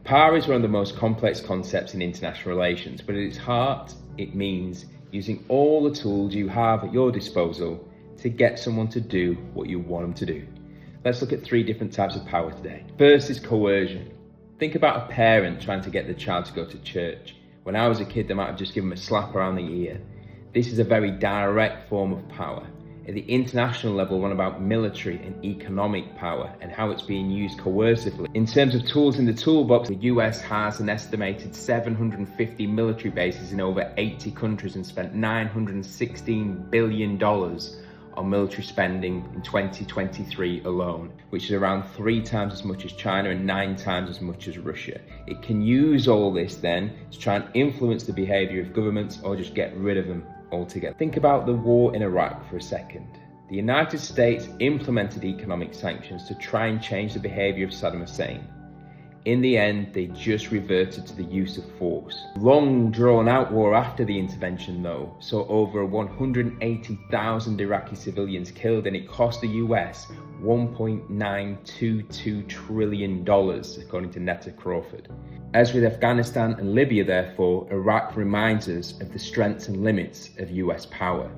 Power is one of the most complex concepts in international relations, but at its heart, it means using all the tools you have at your disposal to get someone to do what you want them to do. Let's look at 3 different types of power today. First is coercion. Think about a parent trying to get the child to go to church. When I was a kid, they might have just given them a slap around the ear. This is a very direct form of power. At the international level, one about military and economic power and how it's being used coercively. In terms of tools in the toolbox, the US has an estimated 750 military bases in over 80 countries and spent $916 billion on military spending in 2023 alone, which is around 3 times as much as China and 9 times as much as Russia. It can use all this then to try and influence the behavior of governments or just get rid of them altogether. Think about the war in Iraq for a second. The United States implemented economic sanctions to try and change the behavior of Saddam Hussein. In the end, they just reverted to the use of force. Long drawn out war after the intervention though, saw over 180,000 Iraqi civilians killed, and it cost the US $1.922 trillion, according to Netta Crawford. As with Afghanistan and Libya, therefore, Iraq reminds us of the strengths and limits of US power.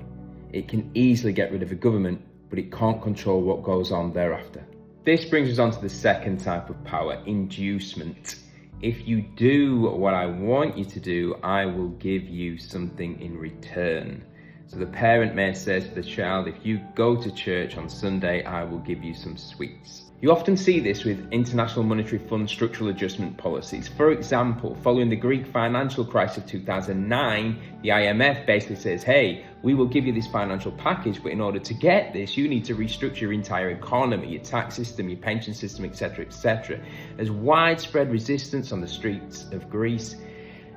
It can easily get rid of a government, but it can't control what goes on thereafter. This brings us on to the second type of power, inducement. If you do what I want you to do, I will give you something in return. So the parent may say to the child, if you go to church on Sunday, I will give you some sweets. You often see this with International Monetary Fund structural adjustment policies. For example, following the Greek financial crisis of 2009, the IMF basically says, hey, we will give you this financial package, but in order to get this, you need to restructure your entire economy, your tax system, your pension system, etc., etc. There's widespread resistance on the streets of Greece.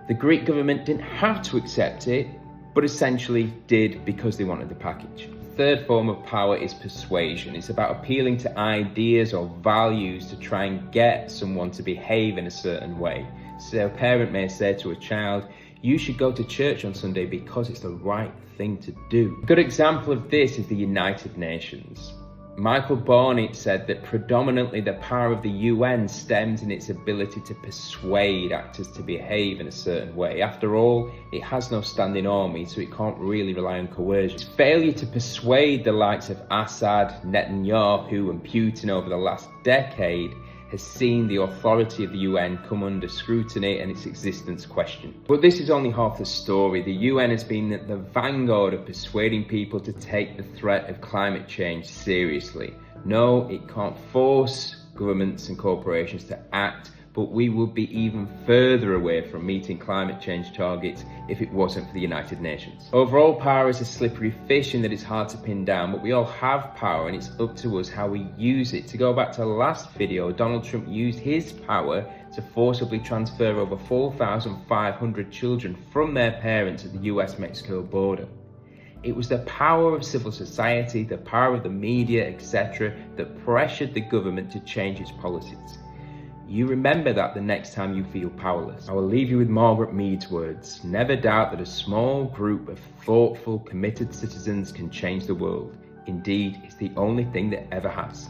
The Greek government didn't have to accept it, but essentially did because they wanted the package. Third form of power is persuasion. It's about appealing to ideas or values to try and get someone to behave in a certain way. So a parent may say to a child, you should go to church on Sunday because it's the right thing to do. A good example of this is the United Nations. Michael Barnett said that predominantly the power of the UN stems in its ability to persuade actors to behave in a certain way. After all, it has no standing army, so it can't really rely on coercion. Its failure to persuade the likes of Assad, Netanyahu and Putin over the last decade has seen the authority of the UN come under scrutiny and its existence questioned. But this is only half the story. The UN has been at the vanguard of persuading people to take the threat of climate change seriously. No, it can't force governments and corporations to act, but we would be even further away from meeting climate change targets if it wasn't for the United Nations. Overall, power is a slippery fish in that it's hard to pin down, but we all have power and it's up to us how we use it. To go back to the last video, Donald Trump used his power to forcibly transfer over 4,500 children from their parents at the US-Mexico border. It was the power of civil society, the power of the media, etc., that pressured the government to change its policies. You remember that the next time you feel powerless. I will leave you with Margaret Mead's words. Never doubt that a small group of thoughtful, committed citizens can change the world. Indeed, it's the only thing that ever has.